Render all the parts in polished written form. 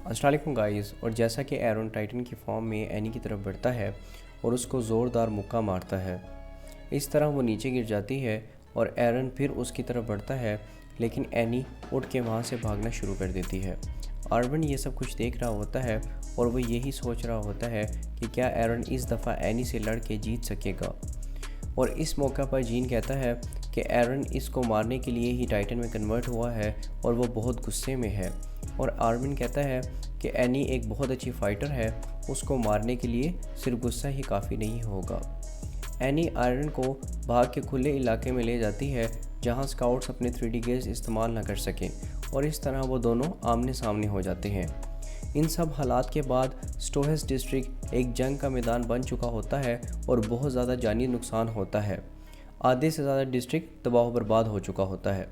अस्सलाम वालेकुम गाइस। और जैसा कि एरन टाइटन की फॉर्म में एनी की तरफ बढ़ता है और उसको ज़ोरदार मुक्का मारता है, इस तरह वो नीचे गिर जाती है और एरन फिर उसकी तरफ बढ़ता है, लेकिन एनी उठ के वहाँ से भागना शुरू कर देती है। आर्वन ये सब कुछ देख रहा होता है और वो यही सोच रहा होता है कि क्या एरन इस दफ़ा एनी से लड़ के जीत सकेगा। और इस मौका पर जीन कहता है कि एरन इसको मारने के लिए ही टाइटन में कन्वर्ट हुआ है और वो बहुत गुस्से में है। और आर्विन कहता है कि एनी एक बहुत अच्छी फ़ाइटर है, उसको मारने के लिए सिर्फ गुस्सा ही काफ़ी नहीं होगा। एनी आयरन को भाग के खुले इलाके में ले जाती है जहां स्काउट्स अपने 3D गेज इस्तेमाल न कर सकें, और इस तरह वो दोनों आमने सामने हो जाते हैं। इन सब हालात के बाद स्टोहेस डिस्ट्रिक्ट एक जंग का मैदान बन चुका होता है और बहुत ज़्यादा जानी नुकसान होता है। आधे से ज़्यादा डिस्ट्रिक्ट तबाह बर्बाद हो चुका होता है।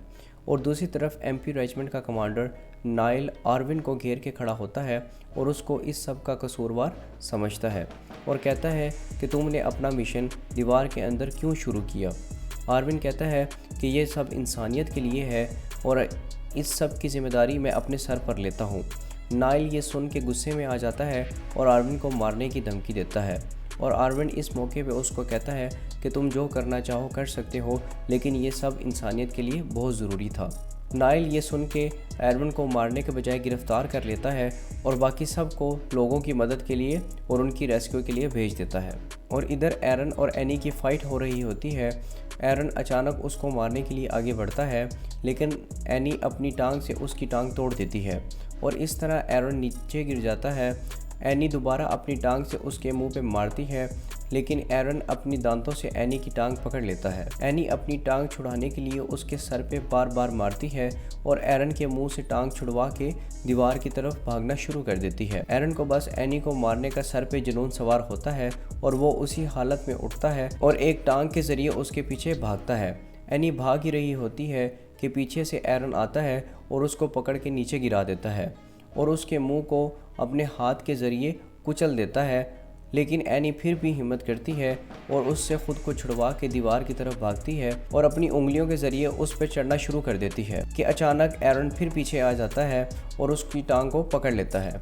और दूसरी तरफ MP रेजिमेंट का कमांडर नाइल आर्विन को घेर के खड़ा होता है और उसको इस सब का कसूरवार समझता है और कहता है कि तुमने अपना मिशन दीवार के अंदर क्यों शुरू किया। आर्विन कहता है कि ये सब इंसानियत के लिए है और इस सब की जिम्मेदारी मैं अपने सर पर लेता हूँ। नाइल ये सुन के गुस्से में आ जाता है और आर्विन को मारने की धमकी देता है। और आर्विन इस मौके पे उसको कहता है कि तुम जो करना चाहो कर सकते हो, लेकिन ये सब इंसानियत के लिए बहुत ज़रूरी था। नाइल ये सुन के आर्विन को मारने के बजाय गिरफ़्तार कर लेता है और बाकी सब को लोगों की मदद के लिए और उनकी रेस्क्यू के लिए भेज देता है। और इधर एरन और एनी की फ़ाइट हो रही होती है। एरन अचानक उसको मारने के लिए आगे बढ़ता है, लेकिन एनी अपनी टांग से उसकी टांग तोड़ देती है और इस तरह एरन नीचे गिर जाता है। एनी दोबारा अपनी टांग से उसके मुंह पे मारती है, लेकिन एरन अपनी दांतों से एनी की टांग पकड़ लेता है। एनी अपनी टांग छुड़ाने के लिए उसके सर पे बार बार मारती है और एरन के मुंह से टांग छुड़वा के दीवार की तरफ भागना शुरू कर देती है। एरन को बस एनी को मारने का सर पे जुनून सवार होता है और वो उसी हालत में उठता है और एक टांग के ज़रिए उसके पीछे भागता है। एनी भाग ही रही होती है कि पीछे से एरन आता है और उसको पकड़ के नीचे गिरा देता है और उसके मुंह को अपने हाथ के ज़रिए कुचल देता है। लेकिन एनी फिर भी हिम्मत करती है और उससे ख़ुद को छुड़वा के दीवार की तरफ भागती है और अपनी उंगलियों के ज़रिए उस पर चढ़ना शुरू कर देती है कि अचानक एरन फिर पीछे आ जाता है और उसकी टांग को पकड़ लेता है।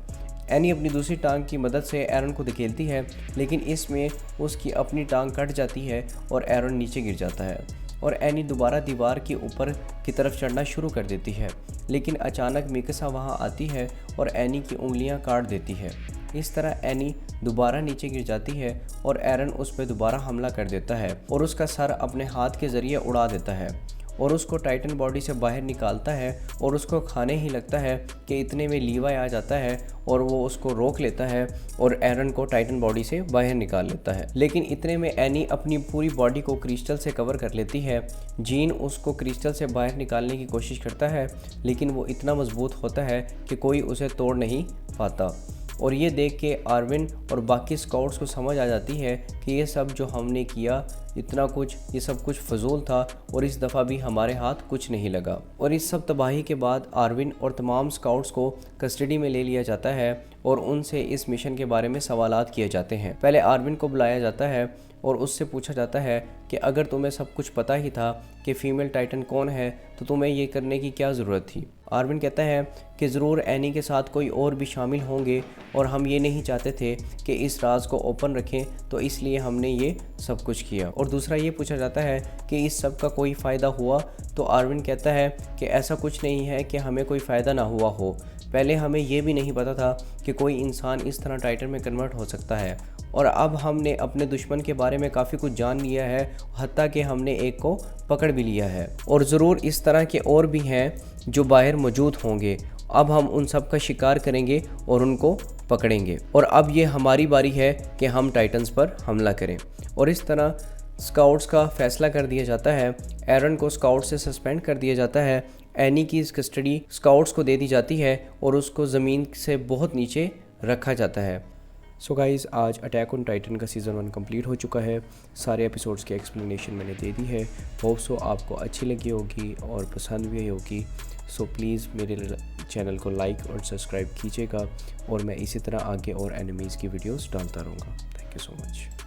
एनी अपनी दूसरी टांग की मदद से एरन को धकेलती है, लेकिन इसमें उसकी अपनी टांग कट जाती है और एरन नीचे गिर जाता है और एनी दोबारा दीवार के ऊपर की तरफ चढ़ना शुरू कर देती है। लेकिन अचानक मिकासा वहां आती है और एनी की उंगलियां काट देती है। इस तरह एनी दोबारा नीचे गिर जाती है और एरन उस पर दोबारा हमला कर देता है और उसका सर अपने हाथ के ज़रिए उड़ा देता है और उसको टाइटन बॉडी से बाहर निकालता है और उसको खाने ही लगता है कि इतने में लीवाई आ जाता है और वो उसको रोक लेता है और एरन को टाइटन बॉडी से बाहर निकाल लेता है। लेकिन इतने में एनी अपनी पूरी बॉडी को क्रिस्टल से कवर कर लेती है। जीन उसको क्रिस्टल से बाहर निकालने की कोशिश करता है, लेकिन वो इतना मजबूत होता है कि कोई उसे तोड़ नहीं पाता। और ये देख के आर्विन और बाकी स्काउट्स को समझ आ जाती है कि ये सब जो हमने किया, इतना कुछ, ये सब कुछ फजूल था और इस दफ़ा भी हमारे हाथ कुछ नहीं लगा। और इस सब तबाही के बाद आर्विन और तमाम स्काउट्स को कस्टडी में ले लिया जाता है और उनसे इस मिशन के बारे में सवालात किए जाते हैं। पहले आर्विन को बुलाया जाता है और उससे पूछा जाता है कि अगर तुम्हें सब कुछ पता ही था कि फ़ीमेल टाइटन कौन है तो तुम्हें ये करने की क्या ज़रूरत थी। आर्विन कहता है कि ज़रूर एनी के साथ कोई और भी शामिल होंगे और हम ये नहीं चाहते थे कि इस राज को ओपन रखें, तो इसलिए हमने ये सब कुछ किया। और दूसरा ये पूछा जाता है कि इस सब का कोई फ़ायदा हुआ, तो आर्विन कहता है कि ऐसा कुछ नहीं है कि हमें कोई फ़ायदा ना हुआ हो। पहले हमें ये भी नहीं पता था कि कोई इंसान इस तरह टाइटन में कन्वर्ट हो सकता है और अब हमने अपने दुश्मन के बारे में काफ़ी कुछ जान लिया है, हत्ता कि हमने एक को पकड़ भी लिया है और ज़रूर इस तरह के और भी हैं जो बाहर मौजूद होंगे। अब हम उन सब का शिकार करेंगे और उनको पकड़ेंगे और अब ये हमारी बारी है कि हम टाइटन्स पर हमला करें। और इस तरह स्काउट्स का फैसला कर दिया जाता है। एरन को स्काउट से सस्पेंड कर दिया जाता है। एनी की कस्टडी स्काउट्स को दे दी जाती है और उसको ज़मीन से बहुत नीचे रखा जाता है। सो गाइज़, आज अटैक ऑन टाइटन का सीज़न 1 कंप्लीट हो चुका है। सारे एपिसोड्स की एक्सप्लेनेशन मैंने दे दी है। होप सो आपको अच्छी लगी होगी और पसंद भी आई होगी। सो प्लीज़ मेरे चैनल को लाइक और सब्सक्राइब कीजिएगा और मैं इसी तरह आगे और एनिमीज़ की वीडियोस डालता रहूँगा। Thank you so much.